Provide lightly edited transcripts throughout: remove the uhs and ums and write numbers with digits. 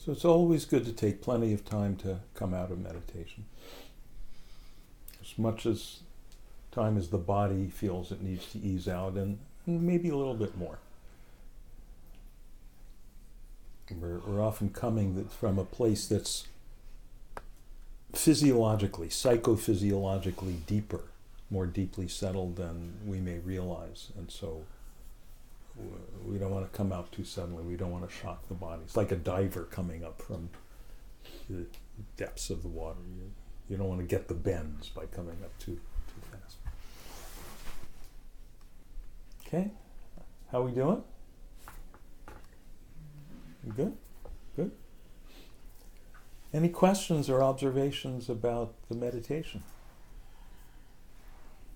So it's always good to take plenty of time to come out of meditation. As much as time as the body feels it needs to ease out, and maybe a little bit more. We're often coming from a place that's physiologically, psychophysiologically deeper, more deeply settled than we may realize. And so we don't want to come out too suddenly. We don't want to shock the body. It's like a diver coming up from the depths of the water. You don't want to get the bends by coming up too fast. Okay, how we doing? You good? Good? Any questions or observations about the meditation?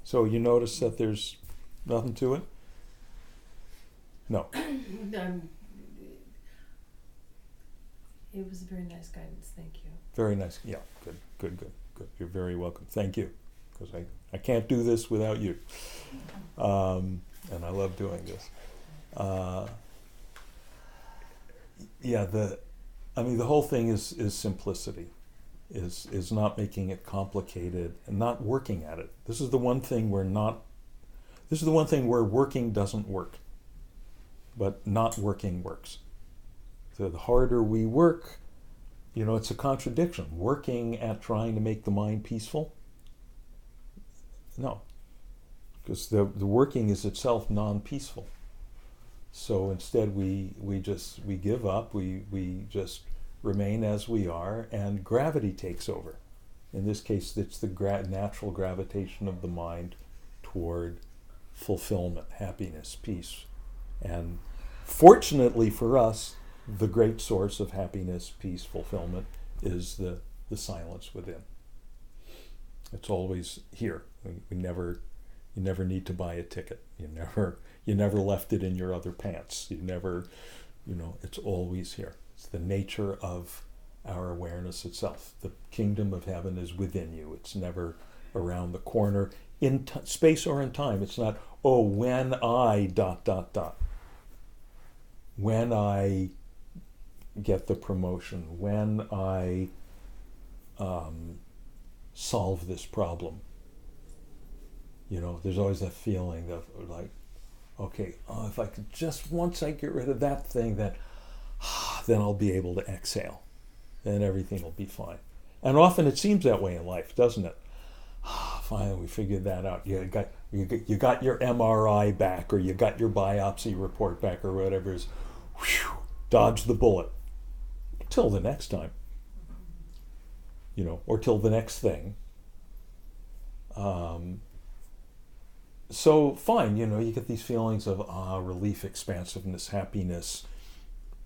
So you notice that there's nothing to it? No. It was very nice guidance, thank you. Very nice. Yeah, good. You're very welcome. Thank you. Because I can't do this without you. And I love doing this. The whole thing is simplicity, is not making it complicated and not working at it. This is the one thing where working doesn't work, but not working works. So the harder we work, it's a contradiction. Working at trying to make the mind peaceful? No, because the working is itself non-peaceful. So instead we give up, we just remain as we are, and gravity takes over. In this case, it's the natural gravitation of the mind toward fulfillment, happiness, peace. And fortunately for us, the great source of happiness, peace, fulfillment is the silence within. It's always here. You never need to buy a ticket. You never left it in your other pants. It's always here. It's the nature of our awareness itself. The kingdom of heaven is within you. It's never around the corner in space or in time. It's not, when I ... When I get the promotion, when I solve this problem. There's always that feeling of like, okay, if I could just, once I get rid of that thing, then I'll be able to exhale. Then everything will be fine. And often it seems that way in life, doesn't it? Finally, we figured that out. You got your MRI back, or you got your biopsy report back, or whatever it is. Whew, dodge the bullet. Till the next time. Or till the next thing. So fine, you get these feelings of relief, expansiveness, happiness,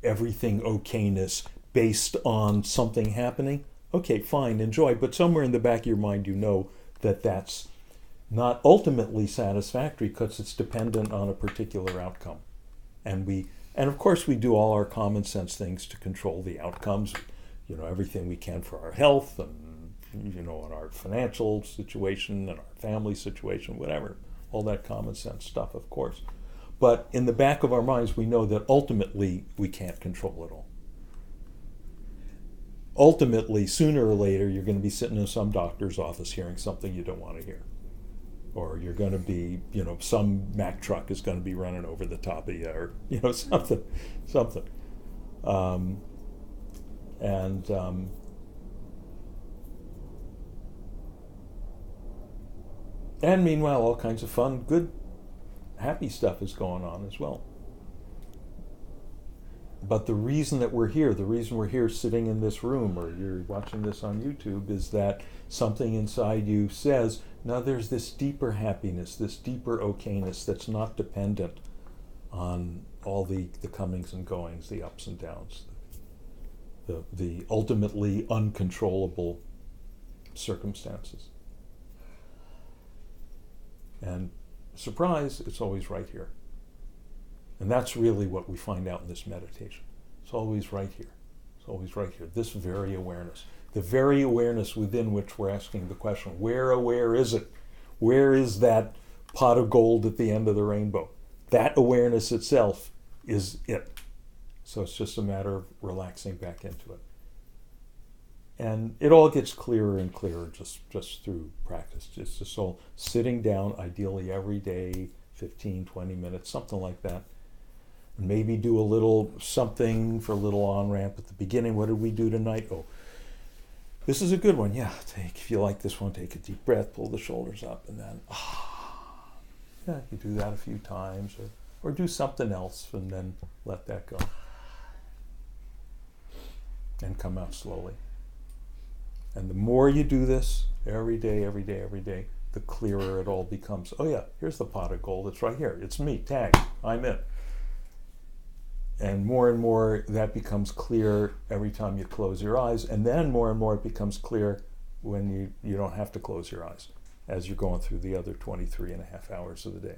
everything okayness based on something happening. Okay, fine, enjoy. But somewhere in the back of your mind, that that's not ultimately satisfactory because it's dependent on a particular outcome. And of course we do all our common sense things to control the outcomes, everything we can for our health and, in our financial situation and our family situation, whatever. All that common sense stuff, of course. But in the back of our minds, we know that ultimately we can't control it all. Ultimately, sooner or later, you're going to be sitting in some doctor's office hearing something you don't want to hear. Or you're going to be, some Mack truck is going to be running over the top of you, or, something. And meanwhile, all kinds of fun, good, happy stuff is going on as well. But the reason that we're here, sitting in this room, or you're watching this on YouTube, is that something inside you says, now there's this deeper happiness, this deeper okayness that's not dependent on all the comings and goings, the ups and downs, the ultimately uncontrollable circumstances. And surprise, it's always right here. And that's really what we find out in this meditation. It's always right here. It's always right here. This very awareness. The very awareness within which we're asking the question, where is it? Where is that pot of gold at the end of the rainbow? That awareness itself is it. So it's just a matter of relaxing back into it. And it all gets clearer and clearer just through practice. It's just all sitting down, ideally every day, 15, 20 minutes, something like that. And maybe do a little something for a little on-ramp at the beginning. What did we do tonight? Oh, this is a good one. Yeah, if you like this one, take a deep breath, pull the shoulders up, and then, yeah, you do that a few times, or do something else, and then let that go. And come out slowly. And the more you do this, every day, the clearer it all becomes. Oh yeah, here's the pot of gold. It's right here. It's me. Tag. I'm it. And more that becomes clear every time you close your eyes. And then more and more it becomes clear when you don't have to close your eyes as you're going through the other 23 and a half hours of the day.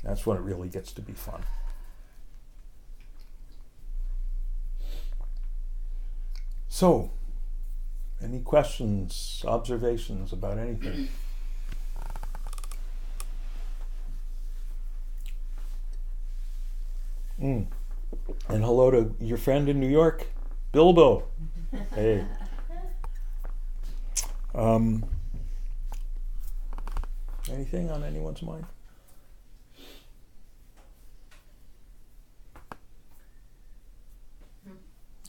That's when it really gets to be fun. So, any questions, observations about anything? And hello to your friend in New York, Bilbo. Hey. Anything on anyone's mind?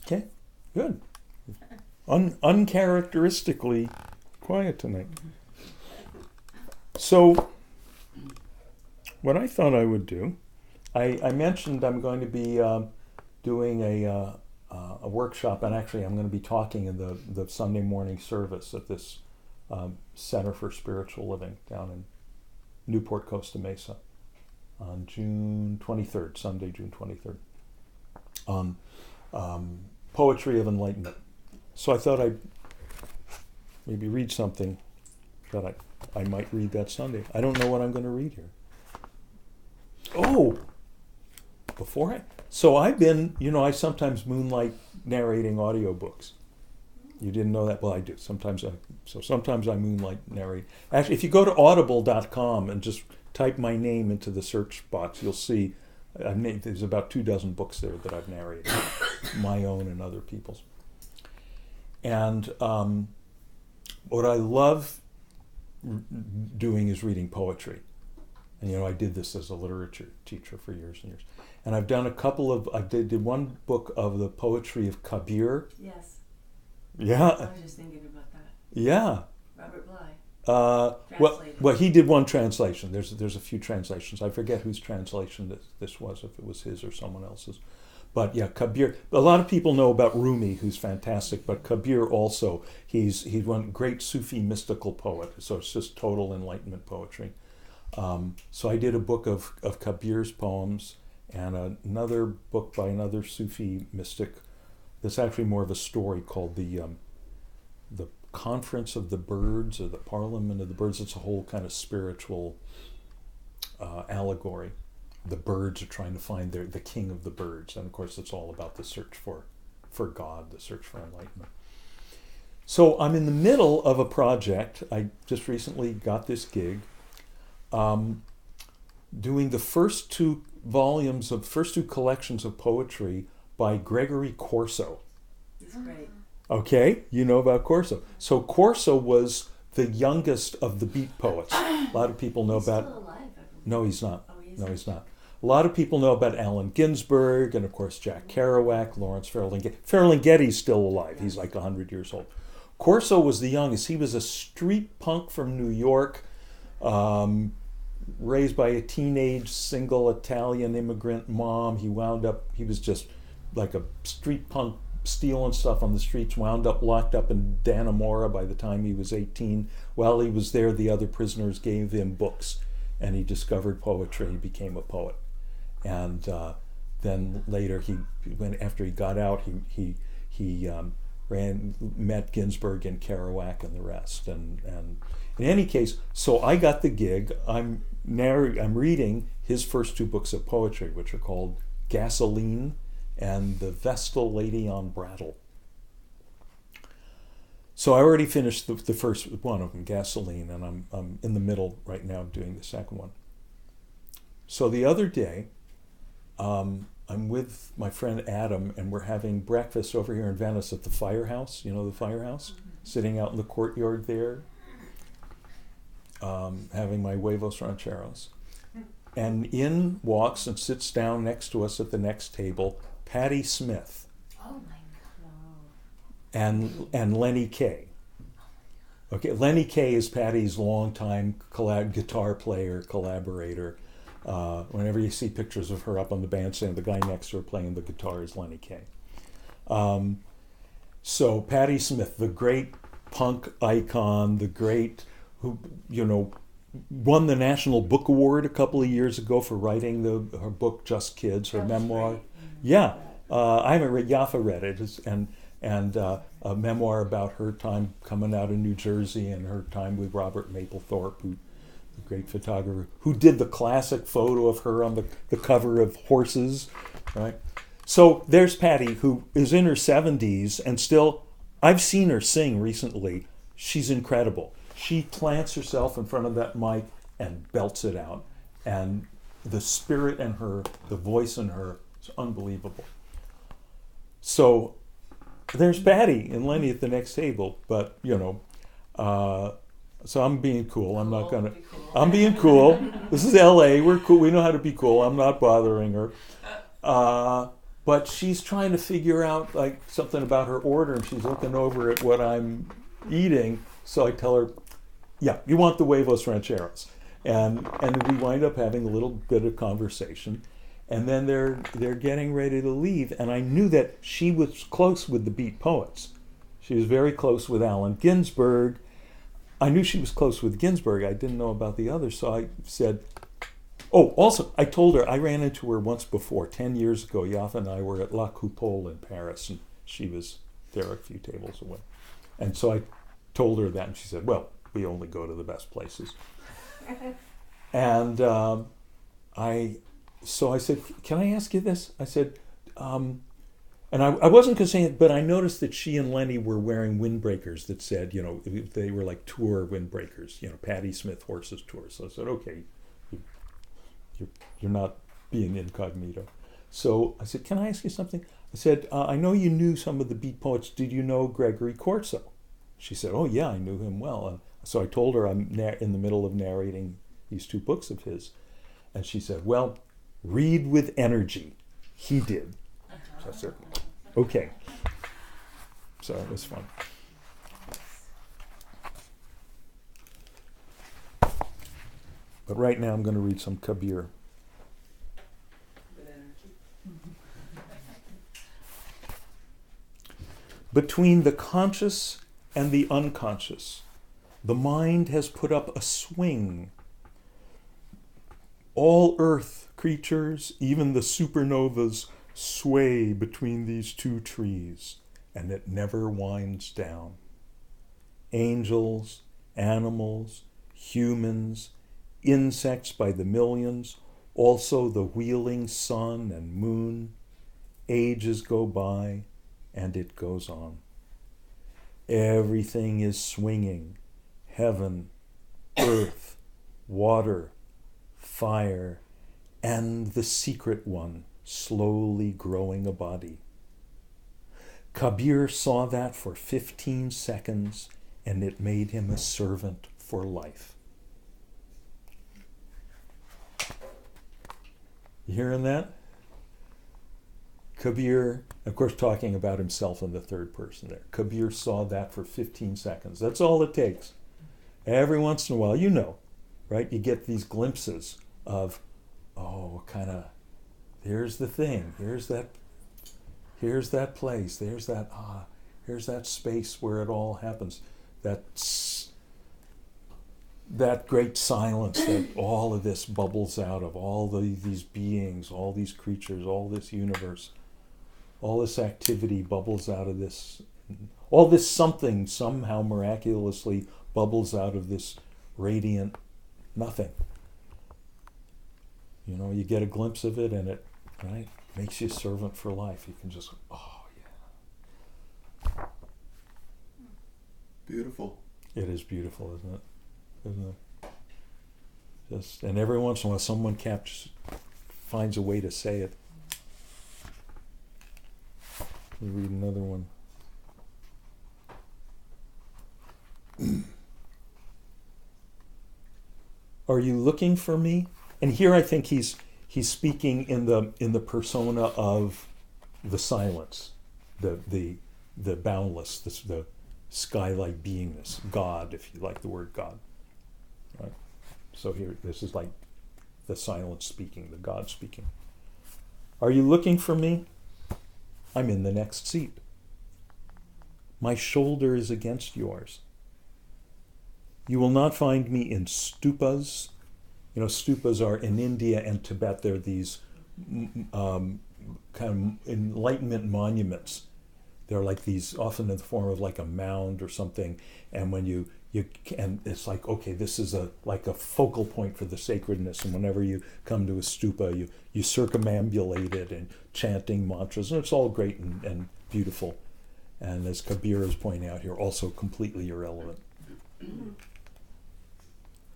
Okay, good. Uncharacteristically quiet tonight. So, what I thought I would do, I mentioned I'm going to be doing a workshop, and actually I'm going to be talking in the Sunday morning service at this Center for Spiritual Living down in Newport, Costa Mesa on June 23rd, Sunday, June 23rd, on Poetry of Enlightenment. So I thought I'd maybe read something that I might read that Sunday. I don't know what I'm going to read here. Oh, so I've been, I sometimes moonlight narrating audiobooks. You didn't know that? Well, I do. Sometimes I moonlight narrate. Actually, if you go to audible.com and just type my name into the search box, you'll see there's about 24 books there that I've narrated, my own and other people's. And what I love doing is reading poetry. And I did this as a literature teacher for years and years. And I've done I did one book of the poetry of KABIR. Yes. Yeah. I was just thinking about that. Yeah. Robert Bly. Well, he did one translation. There's a few translations. I forget whose translation this was, if it was his or someone else's. But yeah, KABIR. A lot of people know about Rumi, who's fantastic, but KABIR also, he's one great Sufi mystical poet. So it's just total enlightenment poetry. So I did a book of KABIR's poems and another book by another Sufi mystic. That's actually more of a story called the Conference of the Birds, or the Parliament of the Birds. It's a whole kind of spiritual allegory. The birds are trying to find the king of the birds. And of course, it's all about the search for God, the search for enlightenment. So I'm in the middle of a project. I just recently got this gig doing the first two collections of poetry by Gregory Corso. He's great. Okay, you know about Corso. So Corso was the youngest of the beat poets. A lot of people know about... He's still alive, I believe. No, he's not. Oh, he isn't? No, he's not. A lot of people know about Allen Ginsberg and, of course, Jack Kerouac, Lawrence Ferlinghetti. Ferlinghetti's still alive. He's like 100 years old. Corso was the youngest. He was a street punk from New York, raised by a teenage single Italian immigrant mom. He was just like a street punk, stealing stuff on the streets, wound up locked up in Dannemora by the time he was 18. While he was there, the other prisoners gave him books, and he discovered poetry. He became a poet. And then later, after he got out, he met Ginsberg and Kerouac and the rest. And in any case, so I got the gig. I'm reading his first two books of poetry, which are called Gasoline and The Vestal Lady on Brattle. So I already finished the first one of them, Gasoline, and I'm in the middle right now doing the second one. So the other day, I'm with my friend Adam, and we're having breakfast over here in Venice at the firehouse. You know the firehouse? Sitting out in the courtyard there, having my huevos rancheros. And in walks and sits down next to us at the next table Patti Smith. Oh my God. And Lenny Kaye. Okay, Lenny Kaye is Patty's longtime guitar player, collaborator. Whenever you see pictures of her up on the bandstand, the guy next to her playing the guitar is Lenny Kaye. So Patti Smith, the great punk icon, the great who won the National Book Award a couple of years ago for writing her book Just Kids, her memoir. Right. Yeah, I haven't read. Yafa read it, and a memoir about her time coming out of New Jersey and her time with Robert Mapplethorpe, the great photographer, who did the classic photo of her on the cover of Horses, right? So there's Patti, who is in her 70s and still, I've seen her sing recently. She's incredible. She plants herself in front of that mic and belts it out. And the spirit in her, the voice in her, is unbelievable. So there's Patti and Lenny at the next table, but so I'm being cool. I'm not gonna. I'm being cool. This is L.A. We're cool. We know how to be cool. I'm not bothering her. But she's trying to figure out like something about her order, and she's looking over at what I'm eating. So I tell her, "Yeah, you want the huevos rancheros," and we wind up having a little bit of conversation. And then they're getting ready to leave, and I knew that she was close with the Beat Poets. She was very close with Allen Ginsberg. I knew she was close with Ginsberg. I didn't know about the others, so I said, oh, also, I told her, I ran into her once before, 10 years ago. Yafa and I were at La Coupole in Paris, and she was there a few tables away. And so I told her that, and she said, well, we only go to the best places. And So I said, can I ask you this? I said, and I wasn't going to say it, but I noticed that she and Lenny were wearing windbreakers that said, they were like tour windbreakers, Patti Smith Horses Tour. So I said, okay, you're not being incognito. So I said, can I ask you something? I said, I know you knew some of the Beat Poets. Did you know Gregory Corso? She said, oh yeah, I knew him well. And so I told her I'm in the middle of narrating these two books of his. And she said, well, read with energy. He did. So I said, okay. So it was fun. But right now I'm going to read some KABIR. With energy. Between the conscious and the unconscious, the mind has put up a swing. All earth creatures, even the supernovas, sway between these two trees, and it never winds down. Angels, animals, humans, insects by the millions, also the wheeling sun and moon. Ages go by, and it goes on. Everything is swinging. Heaven, earth, water, fire, and the secret one slowly growing a body. KABIR saw that for 15 seconds, and it made him a servant for life. You hearing that? KABIR, of course, talking about himself in the third person there. KABIR saw that for 15 seconds. That's all it takes. Every once in a while, right? You get these glimpses of, here's the thing, here's that place, here's that space where it all happens. That great silence that all of this bubbles out of, all these beings, all these creatures, all this universe, all this activity bubbles out of this, all this something somehow miraculously bubbles out of this radiant nothing. You get a glimpse of it, and it, right, makes you a servant for life. You can just, yeah. Beautiful. It is beautiful, isn't it? And every once in a while, someone finds a way to say it. Let me read another one. Are you looking for me? And here I think he's speaking in the persona of the silence, the boundless, the sky-like beingness, God, if you like the word God. Right? So here, this is like the silence speaking, the God speaking. Are you looking for me? I'm in the next seat. My shoulder is against yours. You will not find me in stupas. You know, stupas are in India and Tibet. They're these kind of enlightenment monuments. They're like these, often in the form of like a mound or something. And when you and it's like, okay, this is like a focal point for the sacredness. And whenever you come to a stupa, you circumambulate it and chanting mantras, and it's all great and beautiful. And as Kabir is pointing out here, also completely irrelevant.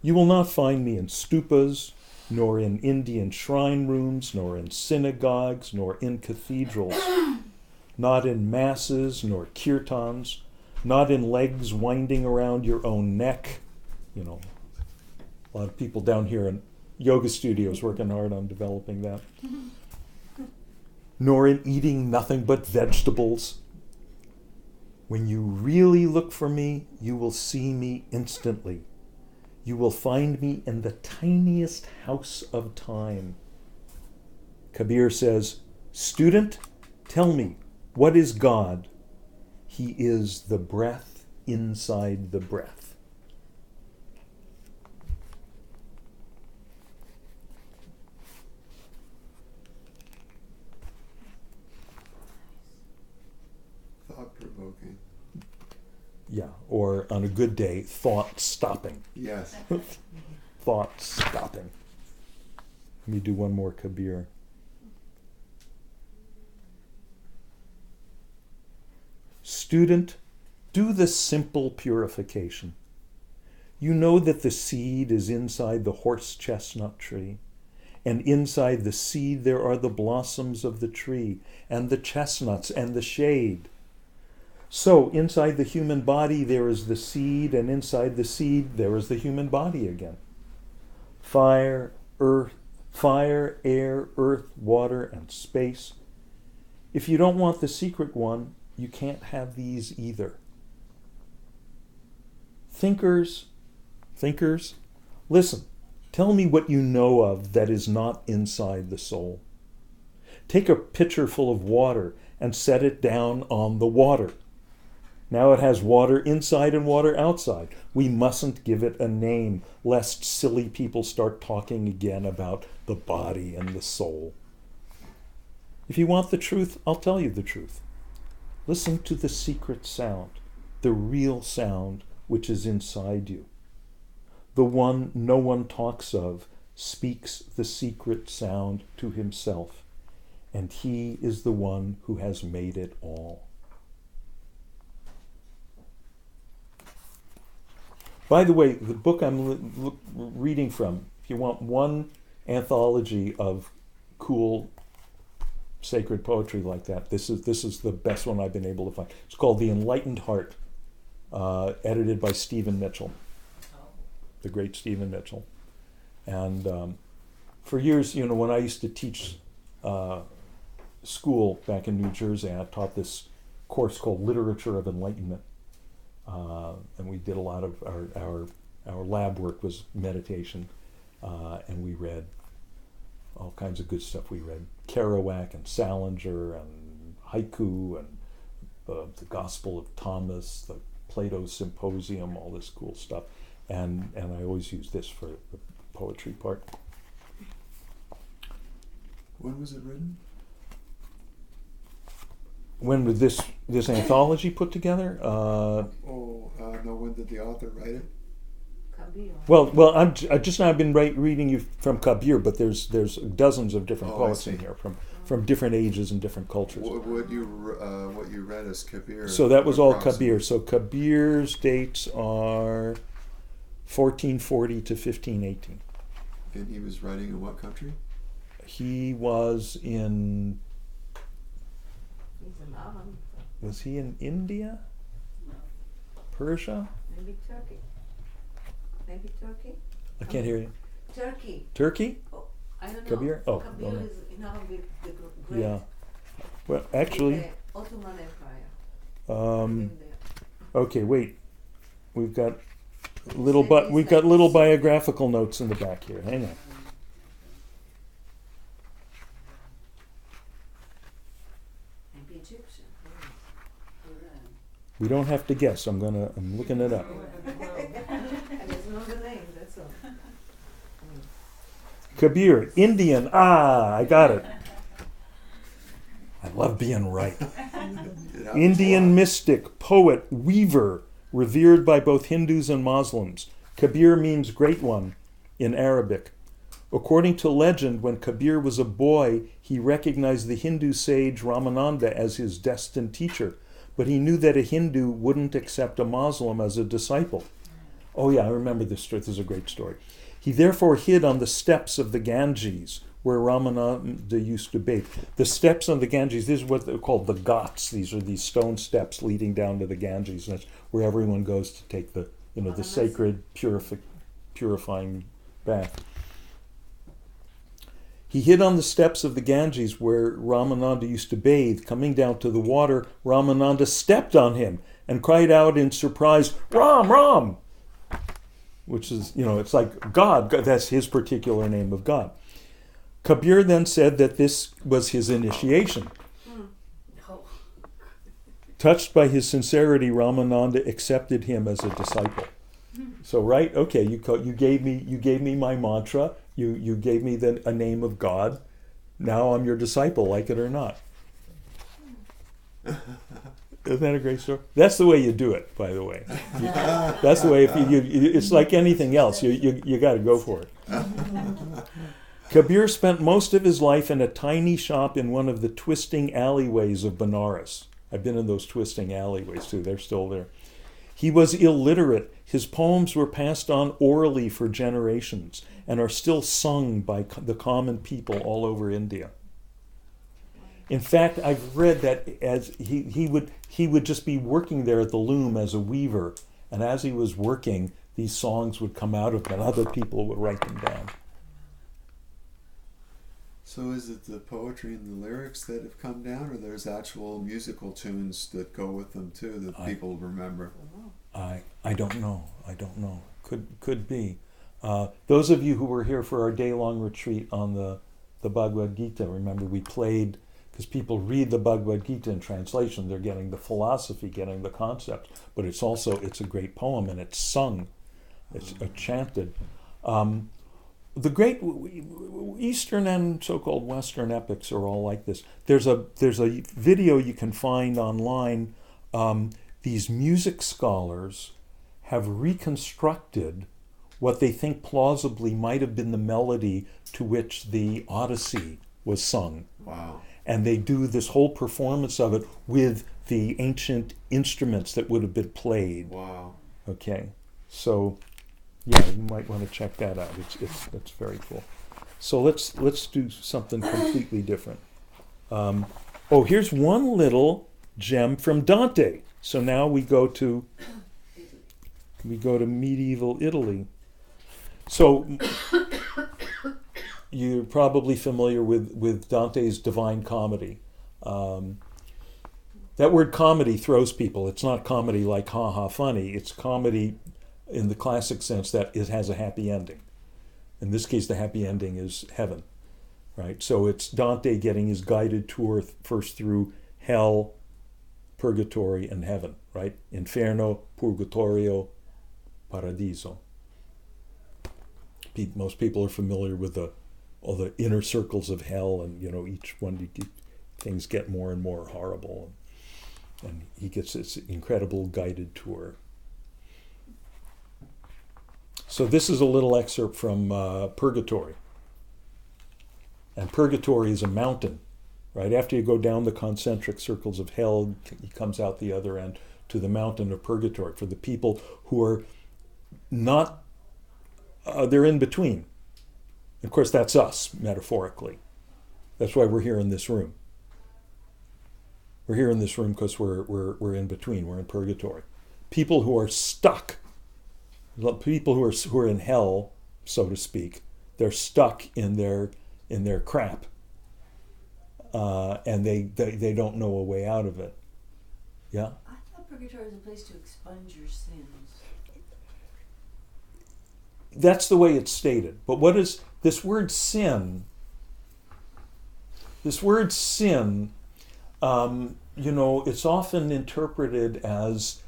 You will not find me in stupas, nor in Indian shrine rooms, nor in synagogues, nor in cathedrals, not in masses, nor kirtans, not in legs winding around your own neck. You know, a lot of people down here in yoga studios working hard on developing that. Nor in eating nothing but vegetables. When you really look for me, you will see me instantly. You will find me in the tiniest house of time. Kabir says, student, tell me, what is God? He is the breath inside the breath. Thought-provoking. Yeah, or on a good day, thought stopping. Yes. Thought stopping. Let me do one more Kabir. Student, do the simple purification. You know that the seed is inside the horse chestnut tree, and inside the seed there are the blossoms of the tree, and the chestnuts, and the shade. So, inside the human body there is the seed, and inside the seed there is the human body again. Fire, air, earth, water, and space. If you don't want the secret one, you can't have these either. Thinkers, listen, tell me what you know of that is not inside the soul. Take a pitcher full of water and set it down on the water. Now it has water inside and water outside. We mustn't give it a name, lest silly people start talking again about the body and the soul. If you want the truth, I'll tell you the truth. Listen to the secret sound, the real sound which is inside you. The one no one talks of speaks the secret sound to himself, and he is the one who has made it all. By the way, the book I'm reading from, if you want one anthology of cool sacred poetry like that, this is the best one I've been able to find. It's called The Enlightened Heart, edited by Stephen Mitchell, the great Stephen Mitchell. And for years, you know, when I used to teach school back in New Jersey, I taught this course called Literature of Enlightenment. And we did a lot of our lab work was meditation, and we read all kinds of good stuff. We read Kerouac and Salinger and haiku and the Gospel of Thomas, the Plato Symposium, all this cool stuff. And I always use this for the poetry part. When was it written? When was this anthology put together? No, when did the author write it? KABIR. Well, I've just now been reading you from Kabir, but there's dozens of different poets in here from different ages and different cultures. What you read as Kabir? So that was all Kabir. So Kabir's dates are 1440 to 1518. And he was writing in what country? He was in He's an Arab. Was he in India? Persia? Maybe Turkey. Maybe Turkey. I can't hear you. Turkey. Turkey? Oh, I don't know. Kabir? Oh, Kabir well, no. is in Arabic the great. Yeah. Well, The actually, Ottoman Empire. um, In there. okay, wait. We've got Maybe it's like little this. biographical notes in the back here. Hang on. Maybe Egyptian. We don't have to guess. I'm looking it up. I just know the name, that's all. Kabir, Indian. Ah, I got it. I love being right. It happens a Indian lot. mystic, poet, weaver, revered by both Hindus and Muslims. Kabir means great one in Arabic. According to legend, when Kabir was a boy, he recognized the Hindu sage Ramananda as his destined teacher, but he knew that a Hindu wouldn't accept a Muslim as a disciple. Oh yeah, I remember this story. This is a great story. He therefore hid on the steps of the Ganges, where Ramananda used to bathe. The steps on the Ganges, this is what they're called the Ghats. These are these stone steps leading down to the Ganges. And that's where everyone goes to take the sacred purifying bath. He hid on the steps of the Ganges where Ramananda used to bathe. Coming down to the water, Ramananda stepped on him and cried out in surprise, "Ram, Ram!" Which is, it's like God. That's his particular name of God. Kabir then said that this was his initiation. Oh. Touched by his sincerity, Ramananda accepted him as a disciple. So, right? Okay, you gave me my mantra. You gave me a name of God. Now I'm your disciple, like it or not. Isn't that a great story? That's the way you do it, by the way. That's the way. If it's like anything else. You got to go for it. Kabir spent most of his life in a tiny shop in one of the twisting alleyways of Benares. I've been in those twisting alleyways too. They're still there. He was illiterate. His poems were passed on orally for generations and are still sung by the common people all over India. In fact, I've read that as he would just be working there at the loom as a weaver, and as he was working, these songs would come out of him, and other people would write them down. So is it the poetry and the lyrics that have come down, or there's actual musical tunes that go with them too that people remember? I don't know. Could be. Those of you who were here for our day-long retreat on the Bhagavad Gita, remember we played, because people read the Bhagavad Gita in translation, they're getting the philosophy, getting the concepts, but it's a great poem, and it's sung, it's chanted. The great Eastern and so-called Western epics are all like this. There's a video you can find online. These music scholars have reconstructed what they think plausibly might have been the melody to which the Odyssey was sung. Wow. And they do this whole performance of it with the ancient instruments that would have been played. Wow. Okay, so yeah, you might want to check that out. It's very cool. So let's do something completely different. Here's one little gem from Dante. So now we go to medieval Italy. So you're probably familiar with Dante's Divine Comedy. That word comedy throws people. It's not comedy like ha ha funny. It's comedy in the classic sense that it has a happy ending. In this case, the happy ending is heaven, right? So it's Dante getting his guided tour first through hell, purgatory, and heaven, right? Inferno, purgatorio, paradiso. Most people are familiar with all the inner circles of hell, and each one things get more and more horrible, and he gets this incredible guided tour. So this is a little excerpt from Purgatory. And Purgatory is a mountain. Right after you go down the concentric circles of hell, he comes out the other end to the mountain of Purgatory for the people who are not, they're in between. Of course, that's us, metaphorically. That's why we're here in this room. We're here in this room because we're in between. We're in purgatory. People who are stuck, people who are in hell, so to speak, they're stuck in their crap, and they don't know a way out of it. Yeah. I thought purgatory was a place to expunge your sins. That's the way it's stated. But what is this word sin? This word sin, it's often interpreted as,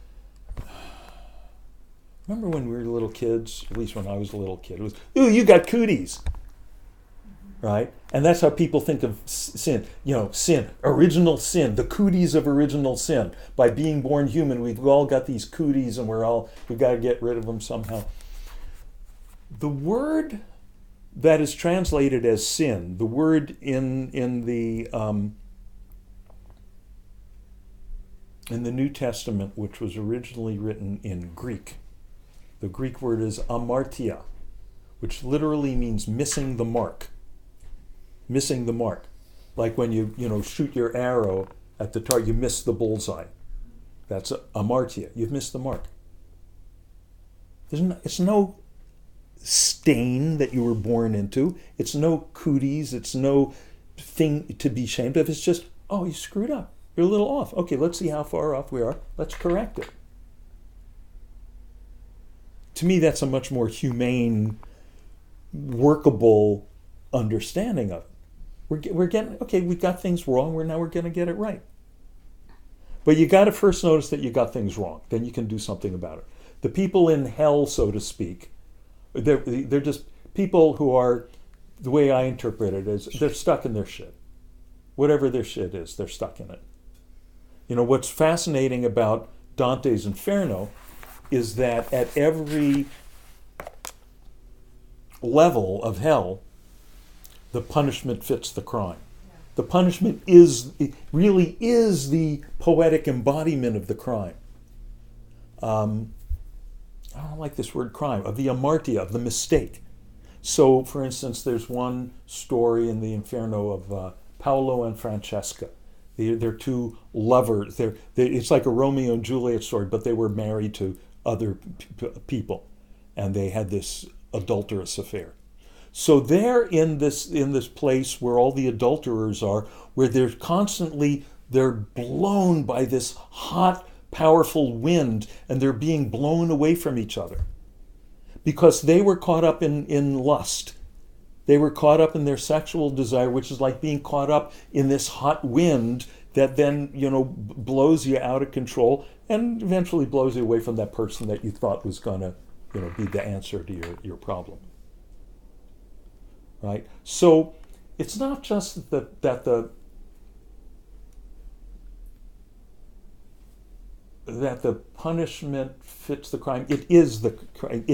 remember when we were little kids, at least when I was a little kid, it was, ooh, you got cooties, right? And that's how people think of sin. Sin, original sin, the cooties of original sin. By being born human, we've all got these cooties and we've got to get rid of them somehow. The word that is translated as sin, the word in the New Testament, which was originally written in Greek, the Greek word is amartia, which literally means missing the mark. Missing the mark. Like when you shoot your arrow at the target, you miss the bullseye. That's amartia. You've missed the mark. It's no stain that you were born into. It's no cooties. It's no thing to be ashamed of. It's just, oh, you screwed up. You're a little off. Okay, let's see how far off we are. Let's correct it. To me, that's a much more humane, workable understanding of it. We're getting, okay, we got things wrong. We're going to get it right. But you got to first notice that you got things wrong. Then you can do something about it. The people in hell, so to speak, they're just people who are, the way I interpret it is, they're stuck in their shit. Whatever their shit is, they're stuck in it. What's fascinating about Dante's Inferno is that at every level of hell, the punishment fits the crime. Yeah. The punishment really is the poetic embodiment of the crime. I don't like this word crime, of the amartia, of the mistake. So, for instance, there's one story in the Inferno of Paolo and Francesca. They're two lovers. It's like a Romeo and Juliet story, but they were married to other people, and they had this adulterous affair. So they're in this place where all the adulterers are, where they're blown by this hot, powerful wind, and they're being blown away from each other because they were caught up in lust. They were caught up in their sexual desire, which is like being caught up in this hot wind that then, blows you out of control and eventually blows you away from that person that you thought was going to, be the answer to your problem. Right? So it's not just that the punishment fits the crime. It is the crime.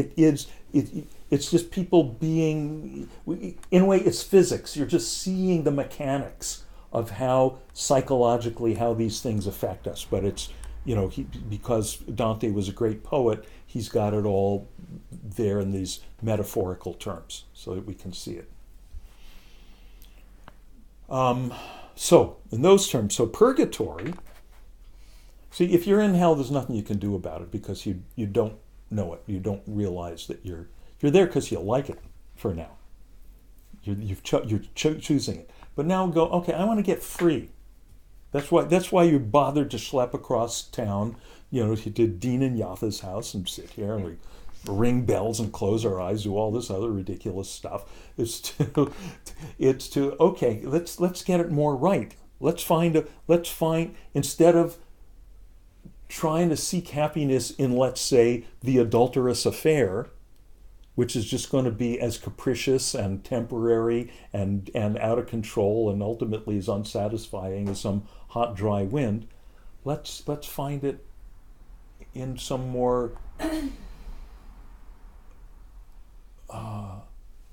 It's just people being, in a way, it's physics. You're just seeing the mechanics of how psychologically how these things affect us. But it's, because Dante was a great poet, he's got it all there in these metaphorical terms so that we can see it. So in those terms, so purgatory. See, if you're in hell, there's nothing you can do about it because you don't know it. You don't realize that you're there because you like it for now. You're choosing it. But now go, okay, I want to get free. That's why you bothered to schlep across town, to Dean and Yatha's house and sit here and we ring bells and close our eyes, do all this other ridiculous stuff. It's to okay, let's get it more right. Let's find instead of trying to seek happiness in, let's say, the adulterous affair, which is just going to be as capricious and temporary and out of control and ultimately as unsatisfying as some hot, dry wind, let's find it in some more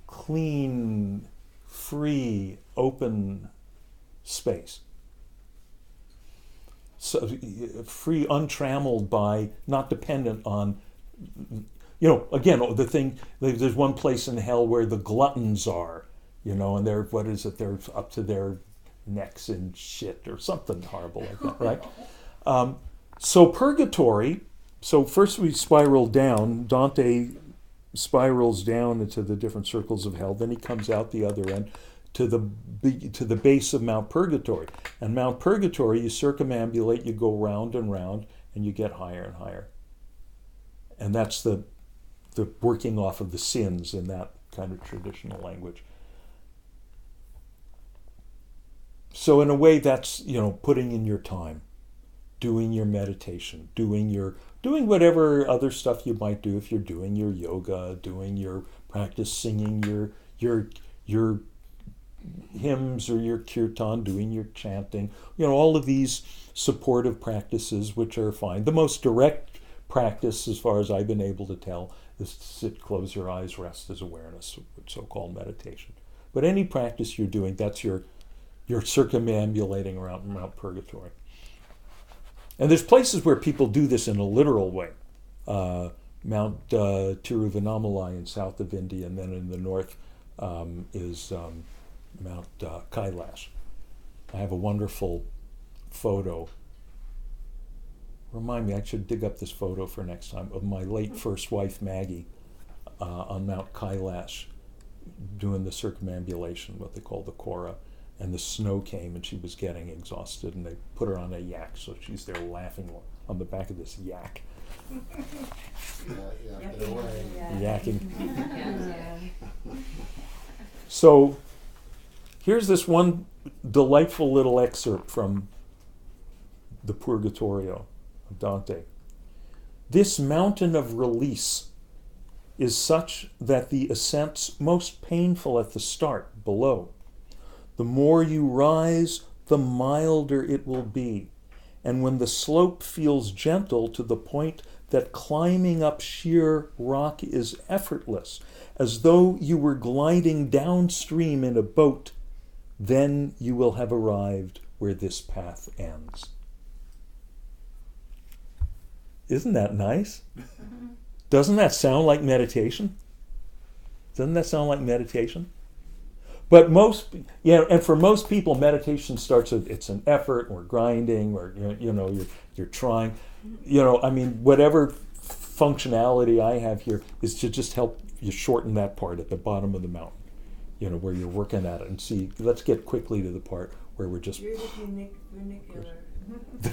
clean, free, open space. So free, untrammeled by, not dependent on, again, the thing, there's one place in hell where the gluttons are, and they're up to their necks in shit or something horrible like that, right? So purgatory, so first we spiral down. Dante spirals down into the different circles of hell. Then he comes out the other end to the base of Mount Purgatory. And Mount Purgatory, you circumambulate, you go round and round, and you get higher and higher. And that's the working off of the sins in that kind of traditional language. So in a way, that's, putting in your time, doing your meditation, doing whatever other stuff you might do if you're doing your yoga, doing your practice, singing your hymns or your kirtan, doing your chanting, all of these supportive practices which are fine. The most direct practice, as far as I've been able to tell, is to sit, close your eyes, rest as awareness, so-called meditation. But any practice you're doing, that's your circumambulating around Mount Purgatory. And there's places where people do this in a literal way. Mount Tiruvannamalai in south of India, and then in the north is Mount Kailash. I have a wonderful photo. Remind me, I should dig up this photo for next time, of my late first wife, Maggie, on Mount Kailash, doing the circumambulation, what they call the Kora. And the snow came and she was getting exhausted, and they put her on a yak, so she's there laughing on the back of this yak. Yakking. So here's this one delightful little excerpt from the Purgatorio of Dante. This mountain of release is such that the ascent's most painful at the start, below. The more you rise, the milder it will be. And when the slope feels gentle to the point that climbing up sheer rock is effortless, as though you were gliding downstream in a boat, then you will have arrived where this path ends. Isn't that nice? Doesn't that sound like meditation? Doesn't that sound like meditation? But and for most people, meditation starts with, it's an effort, or grinding, or you're trying. Whatever functionality I have here is to just help you shorten that part at the bottom of the mountain, where you're working at it. And see, let's get quickly to the part where we're just... You're the funicular.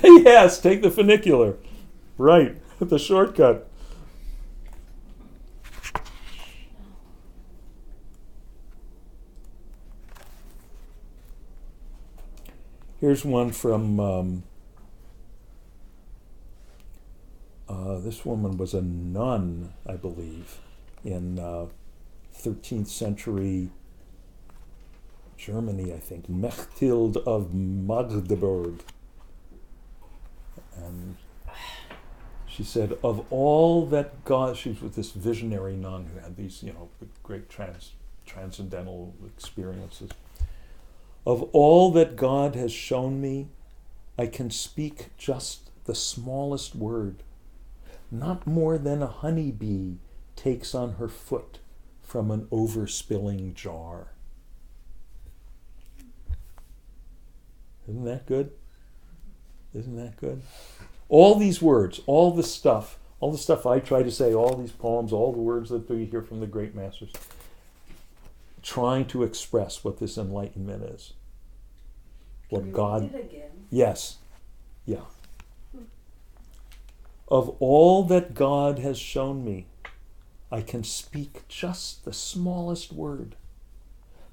Yes, take the funicular. Right, the shortcut. Here's one from, this woman was a nun, I believe, in 13th century Germany, I think, Mechthild of Magdeburg. And she said, of all that God, she was with this visionary nun who had these, great transcendental experiences. Of all that God has shown me, I can speak just the smallest word. Not more than a honeybee takes on her foot from an overspilling jar. Isn't that good? Isn't that good? All these words, all the stuff I try to say, all these poems, all the words that we hear from the great masters, trying to express what this enlightenment is. What God... Read it again. Yes. Yeah. Of all that God has shown me, I can speak just the smallest word.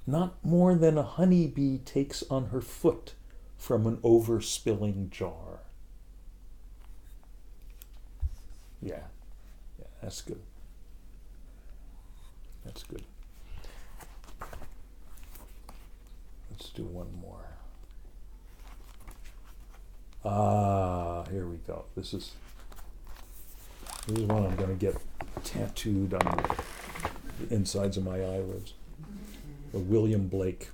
Not more than a honeybee takes on her foot from an overspilling jar. Yeah, that's good. That's good. Let's do one more. Here we go. This is one I'm going to get tattooed on the insides of my eyelids. William Blake,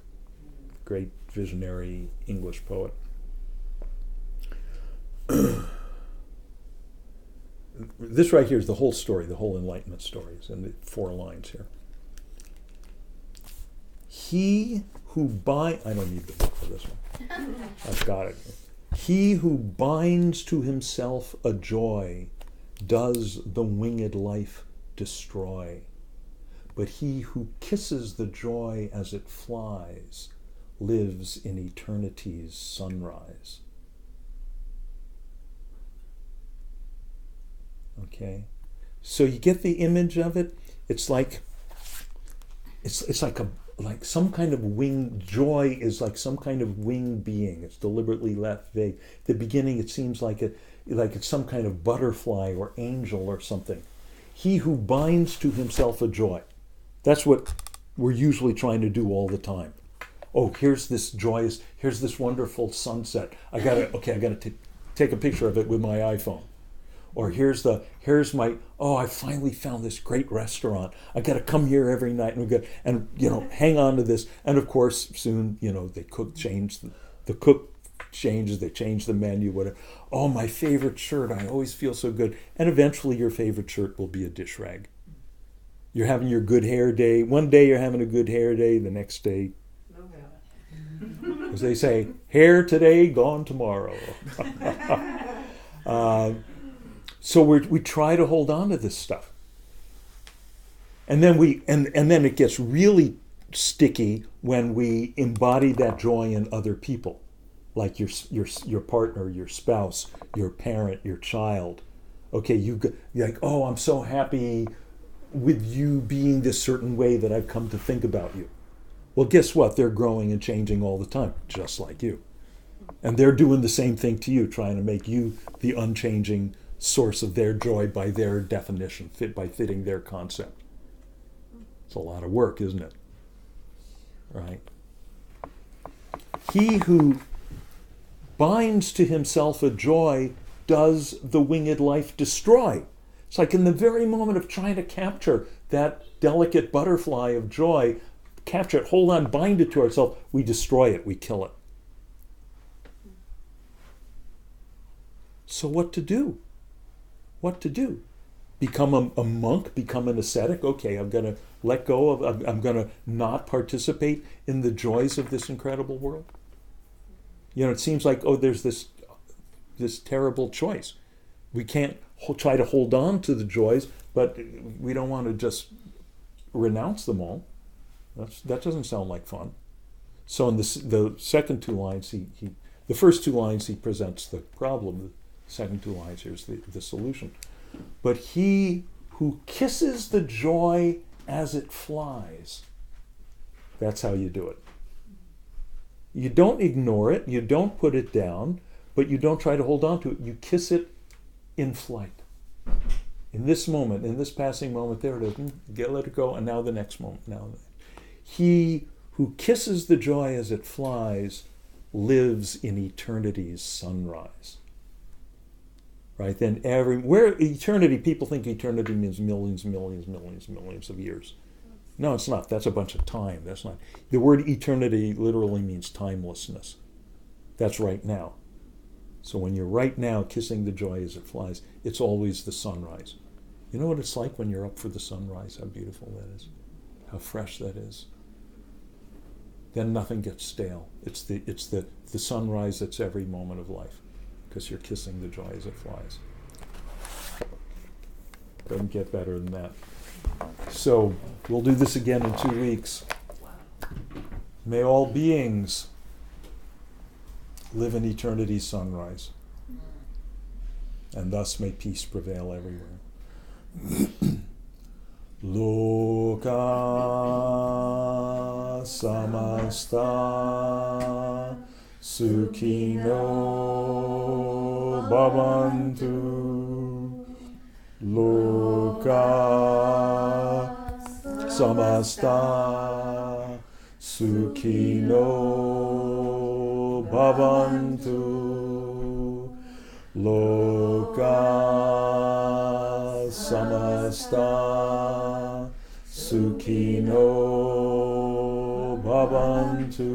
great visionary English poet. This right here is the whole story, the whole Enlightenment story. It's in the 4 lines here. He who I don't need the book for this one. I've got it. He who binds to himself a joy does the winged life destroy. But he who kisses the joy as it flies lives in eternity's sunrise. Okay? So you get the image of it? It's like like some kind of winged joy is like some kind of winged being. It's deliberately left vague. At the beginning it seems like it's some kind of butterfly or angel or something. He who binds to himself a joy. That's what we're usually trying to do all the time. Oh, here's this joyous, here's this wonderful sunset. I gotta take a picture of it with my iPhone. Or here's my, I finally found this great restaurant. I got to come here every night and hang on to this. And of course, soon, they change the cook changes, they change the menu, whatever. Oh, my favorite shirt, I always feel so good. And eventually your favorite shirt will be a dish rag. You're having your good hair day. One day you're having a good hair day, the next day, as they say, hair today, gone tomorrow. So we try to hold on to this stuff, and then then it gets really sticky when we embody that joy in other people, like your partner, your spouse, your parent, your child. Okay, you're like, oh, I'm so happy with you being this certain way that I've come to think about you. Well, guess what? They're growing and changing all the time, just like you, and they're doing the same thing to you, trying to make you the unchanging source of their joy by their definition, by fitting their concept. It's a lot of work, isn't it? Right? He who binds to himself a joy does the winged life destroy. It's like in the very moment of trying to capture that delicate butterfly of joy, capture it, hold on, bind it to ourselves, we destroy it, we kill it. So what to do? What to do? Become a monk, become an ascetic? Okay, I'm going to let go of, I'm going to not participate in the joys of this incredible world. It seems like, there's this terrible choice. We can't try to hold on to the joys, but we don't want to just renounce them all. That doesn't sound like fun. So in the second two lines, the first two lines he presents the problem. The second two lines, here's the solution. But he who kisses the joy as it flies, that's how you do it. You don't ignore it, you don't put it down, but you don't try to hold on to it. You kiss it in flight. In this moment, in this passing moment, there it is. Let it go, and now the next moment. He who kisses the joy as it flies lives in eternity's sunrise. Right? Then where eternity, people think eternity means millions of years. No, it's not. That's a bunch of time. That's not. The word eternity literally means timelessness. That's right now. So when you're right now kissing the joy as it flies, it's always the sunrise. You know what it's like when you're up for the sunrise, how beautiful that is, how fresh that is. Then nothing gets stale. It's the sunrise that's every moment of life, because you're kissing the joy as it flies. Doesn't get better than that. So we'll do this again in 2 weeks. May all beings live in eternity's sunrise, and thus may peace prevail everywhere. Loka samasta sukhino bhavantu. Loka samasta sukhino bhavantu. Loka samasta sukhino bhavantu.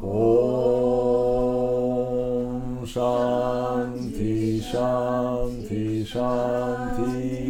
Om Shanti Shanti Shanti.